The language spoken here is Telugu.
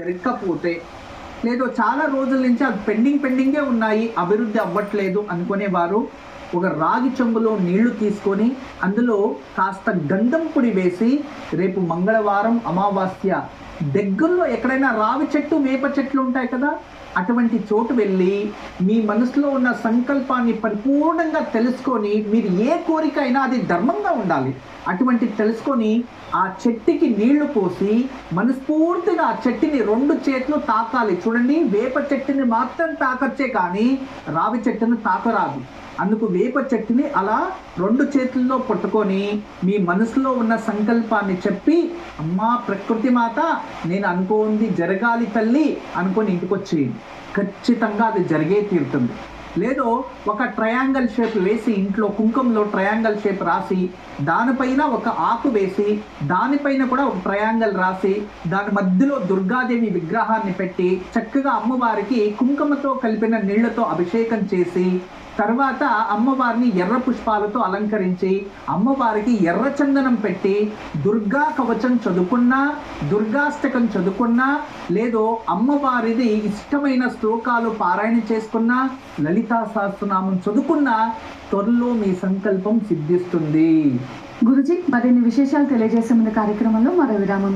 జరగకపోతే లేదో చాలా రోజుల నుంచి అది పెండింగే ఉన్నాయి, అభివృద్ధి అవ్వట్లేదు అనుకునేవారు ఒక రాగి చెంబులో నీళ్లు తీసుకొని అందులో కాస్త గంధం పొడి వేసి రేపు మంగళవారం అమావాస్య దగ్గరలో ఎక్కడైనా రావి చెట్టు వేప చెట్లు ఉంటాయి కదా, అటువంటి చోటు వెళ్ళి మీ మనసులో ఉన్న సంకల్పాన్ని పరిపూర్ణంగా తెలుసుకొని మీరు ఏ కోరిక అయినా అది ధర్మంగా ఉండాలి, అటువంటి తెలుసుకొని ఆ చెట్టుకి నీళ్లు పోసి మనస్ఫూర్తిగా ఆ చెట్టుని 2 చేతులు తాకాలి. చూడండి, వేప చెట్టుని మాత్రం తాకచ్చే కానీ రావి చెట్టును తాకరాదు. అందుకు వేప చెట్టుని అలా 2 చేతుల్లో పట్టుకొని మీ మనసులో ఉన్న సంకల్పాన్ని చెప్పి, అమ్మా ప్రకృతి మాత నేను అనుకోంది జరగాలి తల్లి అనుకొని ఇంటికి వచ్చి ఖచ్చితంగా అది జరిగే తీరుతుంది. లేదో ఒక ట్రయాంగిల్ షేప్ వేసి ఇంట్లో కుంకుమలో ట్రయాంగిల్ షేప్ రాసి దానిపైన ఒక ఆకు వేసి దానిపైన కూడా ఒక ట్రయాంగిల్ రాసి దాని మధ్యలో దుర్గాదేవి విగ్రహాన్ని పెట్టి చక్కగా అమ్మవారికి కుంకుమతో కలిపిన నీళ్లతో అభిషేకం చేసి తర్వాత అమ్మవారిని ఎర్ర పుష్పాలతో అలంకరించి అమ్మవారికి ఎర్ర చందనం పెట్టి దుర్గా కవచం చదువుకున్నా, దుర్గాష్టకం చదువుకున్నా, లేదో అమ్మవారిది ఇష్టమైన శ్లోకాలు పారాయణ చేసుకున్నా, లలితా సహస్రనామం చదువుకున్నా త్వరలో మీ సంకల్పం సిద్ధిస్తుంది. గురుజీ, మరిన్ని విశేషాలు తెలియజేసే ముందు కార్యక్రమంలో మరో విరామం.